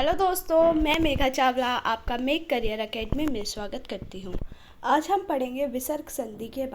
Hello दोस्तों, मैं मेघा चावला आपका मेक करियर एकेडमी में स्वागत करती हूँ। आज हम पढ़ेंगे विसर्ग संधि के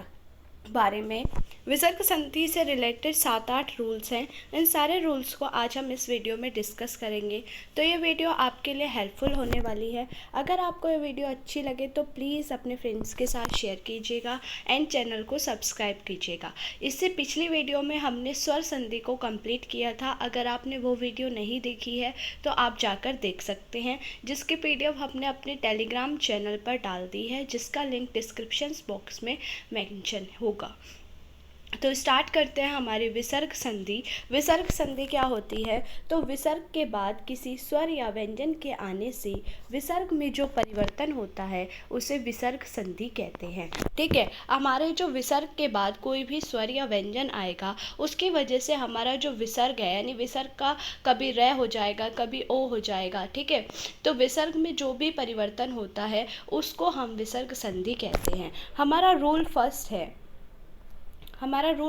बारे में। विसर्ग संधि से रिलेटेड 7-8 रूल्स हैं। इन सारे रूल्स को आज हम इस वीडियो में डिस्कस करेंगे, तो ये वीडियो आपके लिए हेल्पफुल होने वाली है। अगर आपको ये वीडियो अच्छी लगे तो प्लीज़ अपने फ्रेंड्स के साथ शेयर कीजिएगा एंड चैनल को सब्सक्राइब कीजिएगा। इससे पिछली वीडियो में हमने स्वर संधि को कंप्लीट किया था। अगर आपने वो वीडियो नहीं देखी है तो आप जाकर देख सकते हैं, जिसकी PDF हमने अपने टेलीग्राम चैनल पर डाल दी है, जिसका लिंक डिस्क्रिप्शन बॉक्स में मेंशन होगा। तो स्टार्ट करते हैं हमारी विसर्ग संधि। विसर्ग संधि क्या होती है? तो विसर्ग के बाद किसी स्वर या व्यंजन के आने से विसर्ग में जो परिवर्तन होता है उसे विसर्ग संधि कहते हैं। ठीक है, हमारे जो विसर्ग के बाद कोई भी स्वर या व्यंजन आएगा उसकी वजह से हमारा जो विसर्ग है, यानी विसर्ग का कभी र हो जाएगा, कभी ओ हो जाएगा। ठीक है, तो विसर्ग में जो भी परिवर्तन होता है उसको हम विसर्ग संधि कहते हैं। हमारा रूल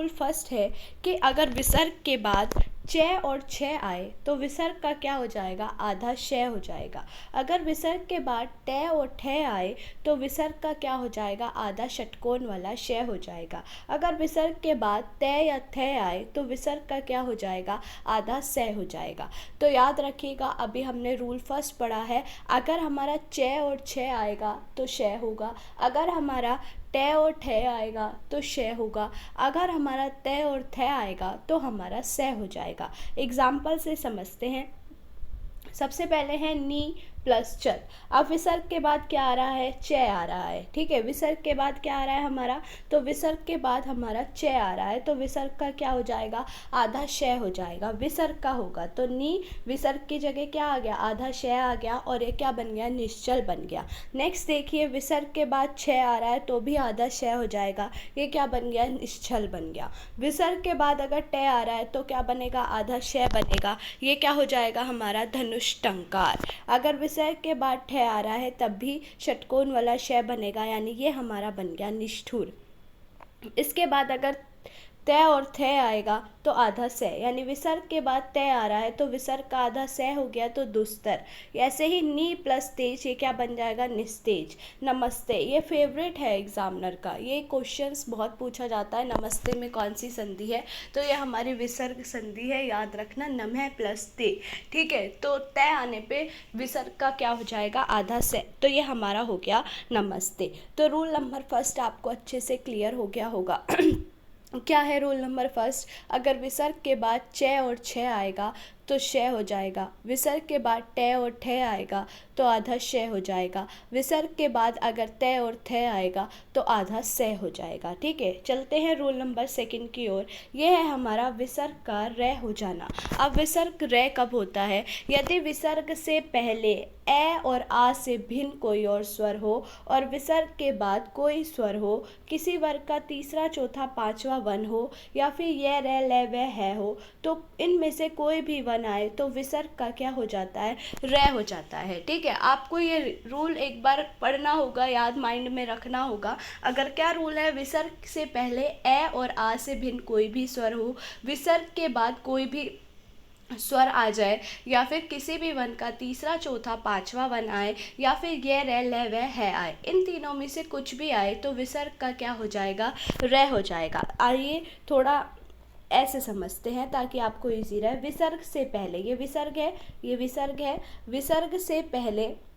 फर्स्ट है कि अगर विसर्ग के बाद च और छ आए तो विसर्ग का क्या हो जाएगा? आधा श हो जाएगा। अगर विसर्ग के बाद ट और ठ आए तो विसर्ग का क्या हो जाएगा? आधा षटकोण वाला श हो जाएगा। अगर विसर्ग के बाद त या थ आए तो विसर्ग का क्या हो जाएगा? आधा स हो जाएगा। तो याद रखिएगा, अभी हमने रूल फर्स्ट पढ़ा है। अगर हमारा च और छ आएगा तो श होगा। अगर हमारा ट और ठ आएगा तो श होगा। अगर हमारा त और थ आएगा तो हमारा स हो जाएगा। एग्जाम्पल से समझते हैं। सबसे पहले है नी प्लस चल। अब विसर्ग के बाद क्या आ रहा है? च आ रहा है। ठीक है, विसर्ग के बाद क्या आ रहा है हमारा? तो विसर्ग के बाद हमारा च आ रहा है, तो विसर्ग का क्या हो जाएगा? आधा श हो जाएगा। विसर्ग का होगा तो नी, विसर्ग की जगह क्या आ गया? आधा श आ गया और ये क्या बन गया? निश्चल बन गया। नेक्स्ट देखिए, विसर्ग के बाद छ आ रहा है तो भी आधा श हो जाएगा, ये क्या बन गया? निश्चल बन गया। विसर्ग के बाद अगर ट आ रहा है तो क्या बनेगा? आधा श बनेगा, ये क्या हो जाएगा हमारा? धनुष टंकार। अगर विसर्ग के बाद ठ आ रहा है तब भी षटकोण वाला श बनेगा, यानी ये हमारा बन गया निष्ठुर। इसके बाद अगर त और थ आएगा तो आधा स, यानी विसर्ग के बाद त आ रहा है तो विसर्ग का आधा स हो गया तो दुस्तर। ऐसे ही नी प्लस तेज, ये क्या बन जाएगा? निस्तेज। नमस्ते, ये फेवरेट है एग्जामिनर का, ये क्वेश्चंस बहुत पूछा जाता है। नमस्ते में कौन सी संधि है? तो ये हमारी विसर्ग संधि है, याद रखना, नमः प्लस ते। ठीक है, तो त आने पे विसर्ग का क्या हो जाएगा? आधा स, तो ये हमारा हो गया नमस्ते। तो रूल नंबर फर्स्ट आपको अच्छे से क्लियर हो गया होगा। क्या है रूल नंबर फर्स्ट? अगर विसर्ग के बाद च और छ आएगा तो श हो जाएगा। विसर्ग के बाद ट और ठ आएगा तो आधा श हो जाएगा। विसर्ग के बाद अगर त और थ आएगा तो आधा स हो जाएगा। ठीक है, चलते हैं रूल नंबर सेकंड की ओर। ये है हमारा विसर्ग का र हो जाना। अब विसर्ग र कब होता है? यदि विसर्ग से पहले ए और आ से भिन्न कोई और स्वर हो और विसर्ग के बाद कोई स्वर हो, किसी वर्ग का तीसरा चौथा पांचवा वन हो, या फिर ये र ल व है हो, तो इनमें से कोई भी वन आए तो विसर्ग का क्या हो जाता है? र हो जाता है। ठीक है, आपको ये रूल एक बार पढ़ना होगा, याद माइंड में रखना होगा। अगर क्या रूल है? विसर्ग से पहले ए और आ से भिन्न कोई भी स्वर हो, विसर्ग के बाद कोई भी स्वर आ जाए, या फिर किसी भी वन का तीसरा चौथा पांचवा वन आए, या फिर ये र ल व है आए, इन तीनों में से कुछ भी आए तो विसर्ग का क्या हो जाएगा? र हो जाएगा। आइए थोड़ा ऐसे समझते हैं ताकि आपको इजी रहे। विसर्ग से पहले, ये विसर्ग है, ये विसर्ग है। विसर्ग से पहले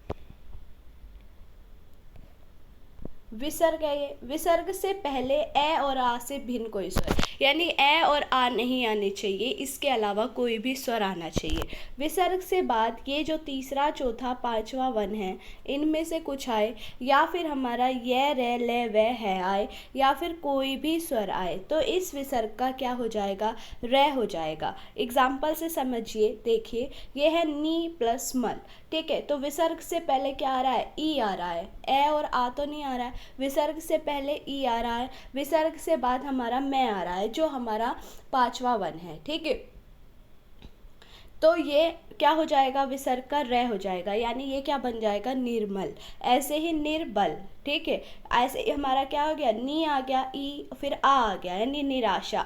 विसर्ग है, ये विसर्ग से पहले ए और आ से भिन्न कोई स्वर, यानी ए और आ नहीं आने चाहिए, इसके अलावा कोई भी स्वर आना चाहिए। विसर्ग से बाद ये जो तीसरा चौथा पांचवा वन है, इनमें से कुछ आए, या फिर हमारा ये र ल व है आए, या फिर कोई भी स्वर आए, तो इस विसर्ग का क्या हो जाएगा? र हो जाएगा। एग्जाम्पल से समझिए, देखिए, ये है नी प्लस मल। ठीक है, तो विसर्ग से पहले क्या आ रहा है? ई आ रहा है, ए और आ तो नहीं आ रहा है। विसर्ग से पहले ई आ रहा है, विसर्ग से बाद हमारा मैं आ रहा है, जो हमारा पांचवा वन है। ठीक है, तो ये क्या हो जाएगा? विसर्ग का र हो जाएगा, यानी ये क्या बन जाएगा? निर्मल। ऐसे ही निर्बल, ठीक है। ऐसे ही हमारा क्या हो गया, नी आ गया, ई फिर आ गया, यानी निराशा,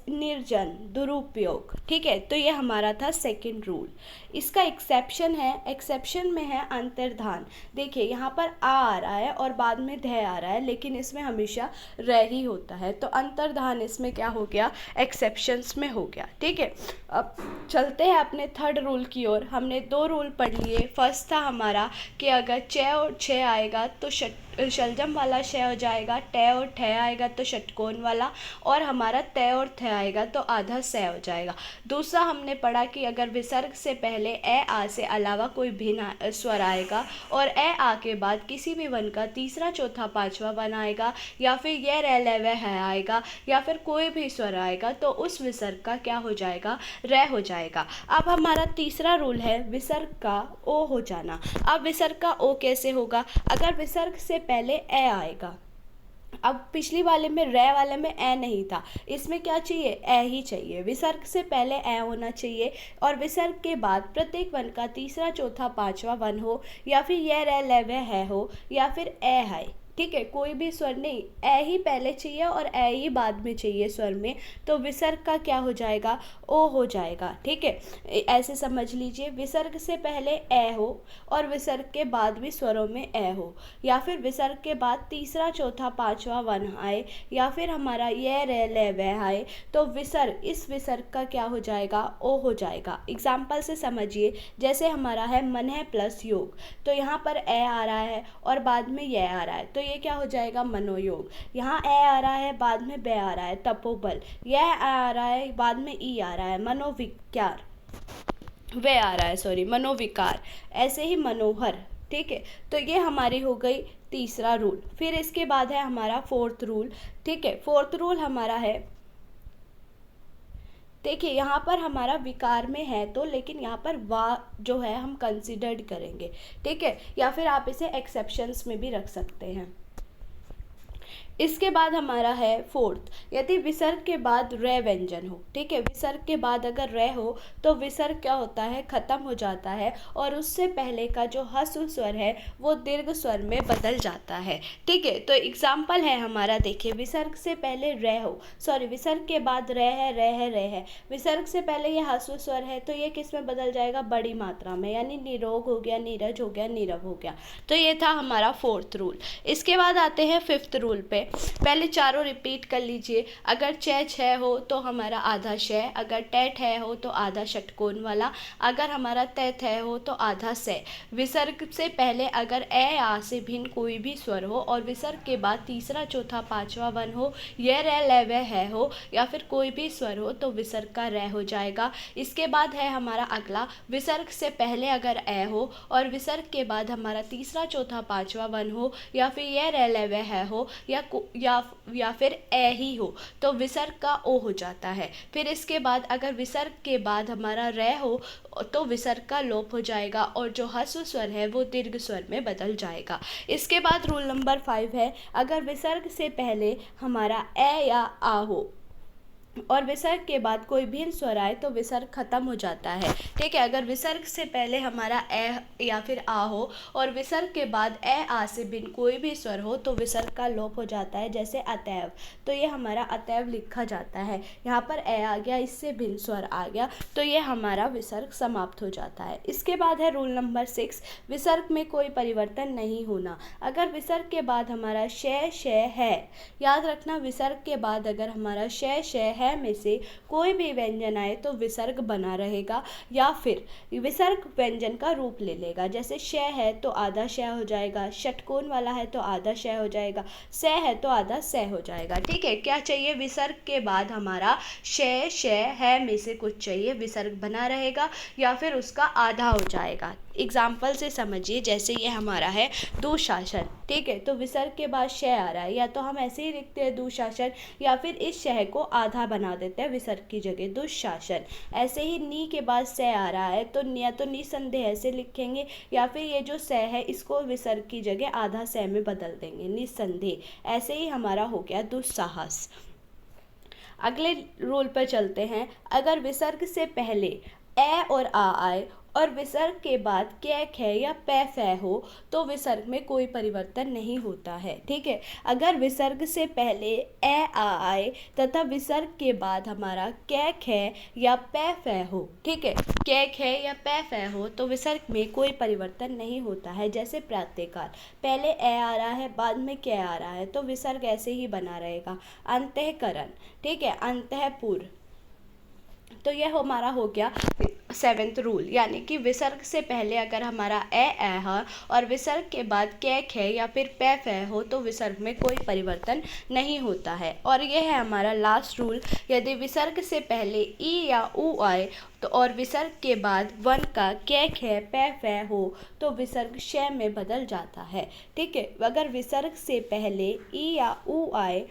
निर्जन, दुरुपयोग। ठीक है, तो ये हमारा था सेकंड रूल। इसका एक्सेप्शन है, एक्सेप्शन में है अंतर्धान। देखिए यहाँ पर आ रहा है और बाद में ध आ रहा है, लेकिन इसमें हमेशा र ही होता है, तो अंतर्धान इसमें क्या हो गया, एक्सेप्शंस में हो गया। ठीक है, अब चलते हैं अपने थर्ड रूल की ओर। हमने 2 रूल पढ़ लिए। फर्स्ट था हमारा कि अगर च और छ आएगा तो शलजम वाला श हो जाएगा, ट और ठ आएगा तो षटकोण वाला, और हमारा त और थ आएगा तो आधा स हो जाएगा। दूसरा हमने पढ़ा कि अगर विसर्ग से पहले ए आ से अलावा कोई भिन्न स्वर आएगा और ए आ के बाद किसी भी वन का तीसरा चौथा पांचवा वन आएगा, या फिर ये र ल व है आएगा, या फिर कोई भी स्वर आएगा, तो उस विसर्ग का क्या हो जाएगा, र हो जाएगा। अब हमारा तीसरा रूल है विसर्ग का ओ हो जाना। अब विसर्ग का ओ कैसे होगा, अगर विसर्ग से पहले ए आएगा। अब पिछली वाले में रे वाले में ए नहीं था, इसमें क्या चाहिए, ए ही चाहिए। विसर्ग से पहले ए होना चाहिए और विसर्ग के बाद प्रत्येक वन का तीसरा चौथा पांचवा वन हो, या फिर ये रे ले वे है हो, या फिर ए है। ठीक है, कोई भी स्वर नहीं, ए ही पहले चाहिए और ए ही बाद में चाहिए स्वर में, तो विसर्ग का क्या हो जाएगा, ओ हो जाएगा। ठीक है, ऐसे समझ लीजिए, विसर्ग से पहले ए हो और विसर्ग के बाद भी स्वरों में ए हो, या फिर विसर्ग के बाद तीसरा चौथा पांचवा वन आए, या फिर हमारा ये रे ले वे आए, तो विसर्ग, इस विसर्ग का क्या हो जाएगा, ओ हो जाएगा। एग्जाम्पल से समझिए, जैसे हमारा है मन है प्लस योग, तो यहाँ पर ए आ रहा है और बाद में ये आ रहा है, तो ये क्या हो जाएगा, मनोयोग। यहाँ ए आ रहा है, बाद में बे आ रहा है, तपोबल। यह आ रहा है, बाद में ई आ रहा है, मनोविकार। वे आ रहा है, सॉरी, मनोविकार। ऐसे ही मनोहर। ठीक है, तो ये हमारी हो गई तीसरा रूल। फिर इसके बाद है हमारा फोर्थ रूल। ठीक है, फोर्थ रूल हमारा है, देखिए यहाँ पर हमारा विकार में है तो, लेकिन यहाँ पर वा जो है हम कंसिडर्ड करेंगे। ठीक है, या फिर आप इसे एक्सेप्शंस में भी रख सकते हैं। इसके बाद हमारा है फोर्थ, यदि विसर्ग के बाद रे व्यंजन हो। ठीक है, विसर्ग के बाद अगर रे हो तो विसर्ग क्या होता है, खत्म हो जाता है, और उससे पहले का जो ह्रस्व स्वर है वो दीर्घ स्वर में बदल जाता है। ठीक है, तो एग्जाम्पल है हमारा, देखिए, विसर्ग से पहले रे हो, सॉरी, विसर्ग के बाद रे है, रे है, रे है, विसर्ग से पहले ये ह्रस्व स्वर है, तो ये किस में बदल जाएगा, बड़ी मात्रा में, यानी निरोग हो गया, नीरज हो गया, नीरव हो गया। तो ये था हमारा फोर्थ रूल। इसके बाद आते हैं फिफ्थ रूल पे। पहले चारों रिपीट कर लीजिए। अगर च छ हो तो हमारा आधा श, अगर ट ठ हो तो आधा षटकोण वाला, अगर हमारा त थ हो तो आधा स। विसर्ग से पहले अगर ए आ से भिन्न कोई भी स्वर हो और विसर्ग के बाद तीसरा चौथा पांचवा वन हो, ये र ल व है हो, या फिर कोई भी स्वर हो, तो विसर्ग का र हो जाएगा। इसके बाद है हमारा अगला, विसर्ग से पहले अगर ए हो और विसर्ग के बाद हमारा तीसरा चौथा पांचवा वन हो, या फिर ये र ल व है हो, या फिर ए ही हो, तो विसर्ग का ओ हो जाता है। फिर इसके बाद अगर विसर्ग के बाद हमारा रे हो तो विसर्ग का लोप हो जाएगा और जो ह्रस्व स्वर है वो दीर्घ स्वर में बदल जाएगा। इसके बाद रूल नंबर 5 है, अगर विसर्ग से पहले हमारा ए या आ हो और विसर्ग के बाद कोई भिन्न स्वर आए तो विसर्ग खत्म हो जाता है। ठीक है, अगर विसर्ग से पहले हमारा ए या फिर आ हो और विसर्ग के बाद ए आ से भिन्न कोई भी स्वर हो तो विसर्ग का लोप हो जाता है, जैसे अतएव। तो ये हमारा अतएव लिखा जाता है, यहाँ पर ए आ गया, इससे भिन्न स्वर आ गया, तो ये हमारा विसर्ग समाप्त हो जाता है। इसके बाद है रूल नंबर 6, विसर्ग में कोई परिवर्तन नहीं होना। अगर विसर्ग के बाद हमारा श है, याद रखना, विसर्ग के बाद अगर हमारा श है में से कोई भी व्यंजन आए तो विसर्ग बना रहेगा, या फिर विसर्ग व्यंजन का रूप ले लेगा। जैसे श है तो आधा श हो जाएगा, षटकोण वाला है तो आधा श हो जाएगा, स है तो आधा स हो जाएगा। ठीक है, क्या चाहिए, विसर्ग के बाद हमारा श है में से कुछ चाहिए, विसर्ग बना रहेगा या फिर उसका आधा हो जाएगा। एग्जाम्पल से समझिए, जैसे ये हमारा है दुशासन। ठीक है, तो विसर्ग के बाद श आ रहा है, या तो हम ऐसे ही लिखते हैं दुशासन, या फिर इस श को आधा बना देते हैं विसर्ग की जगह, दुशासन। ऐसे ही नी के बाद स आ रहा है तो या तो निसंदेह ऐसे लिखेंगे, या फिर ये जो स है इसको विसर्ग की जगह आधा स में बदल देंगे, निसंदेह। ऐसे ही हमारा हो गया दुस्साहस। अगले रूल पर चलते हैं, अगर विसर्ग से पहले ए और आ आए और विसर्ग के बाद कै खे या पै फै हो तो विसर्ग में कोई परिवर्तन नहीं होता है। ठीक है, अगर विसर्ग से पहले ए आ आए तथा विसर्ग के बाद हमारा कै खे या पै फै हो, ठीक है, कै खे या पै फै हो तो विसर्ग में कोई परिवर्तन नहीं होता है। जैसे प्रातःकाल, पहले ए आ रहा है बाद में कै आ रहा है तो विसर्ग ऐसे ही बना रहेगा। अंतःकरण, ठीक है, अंतःपुर, तो यह हमारा हो गया 7th रूल, यानी कि विसर्ग से पहले अगर हमारा ए है और विसर्ग के बाद कै खे या फिर पै फै हो तो विसर्ग में कोई परिवर्तन नहीं होता है। और यह है हमारा लास्ट रूल, यदि विसर्ग से पहले ई या ऊ आए तो और विसर्ग के बाद वन का कै खे पै फै हो तो विसर्ग शय में बदल जाता है। ठीक है, अगर विसर्ग से पहले ई या ऊ आए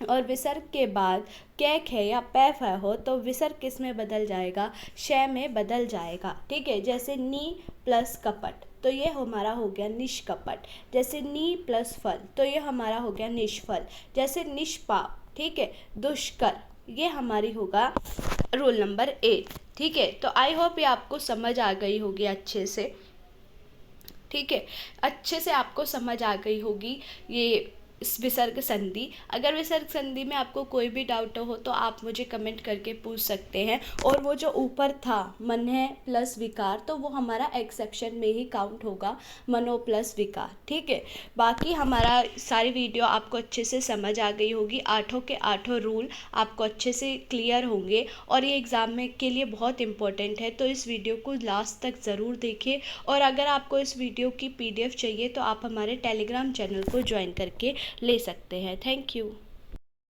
और विसर्ग के बाद कै खे या पै फै हो तो विसर्ग किस में बदल जाएगा, शय में बदल जाएगा। ठीक है, जैसे नी प्लस कपट तो ये हमारा हो गया निष्कपट। जैसे नी प्लस फल तो ये हमारा हो गया निष्फल। जैसे निष्पाप, ठीक है, दुष्कर, ये हमारी होगा रूल नंबर 8। ठीक है, तो आई होप ये आपको समझ आ गई होगी अच्छे से। ठीक है, अच्छे से आपको समझ आ गई होगी ये विसर्ग संधि। अगर विसर्ग संधि में आपको कोई भी डाउट हो तो आप मुझे कमेंट करके पूछ सकते हैं। और वो जो ऊपर था मनः प्लस विकार तो वो हमारा एक्सेप्शन में ही काउंट होगा, मनो प्लस विकार। ठीक है, बाकी हमारा सारी वीडियो आपको अच्छे से समझ आ गई होगी, 8 के 8 रूल आपको अच्छे से क्लियर होंगे और ये एग्ज़ाम में के लिए बहुत इंपॉर्टेंट है। तो इस वीडियो को लास्ट तक ज़रूर देखिए। और अगर आपको इस वीडियो की PDF चाहिए तो आप हमारे टेलीग्राम चैनल को ज्वाइन करके ले सकते हैं। Thank you.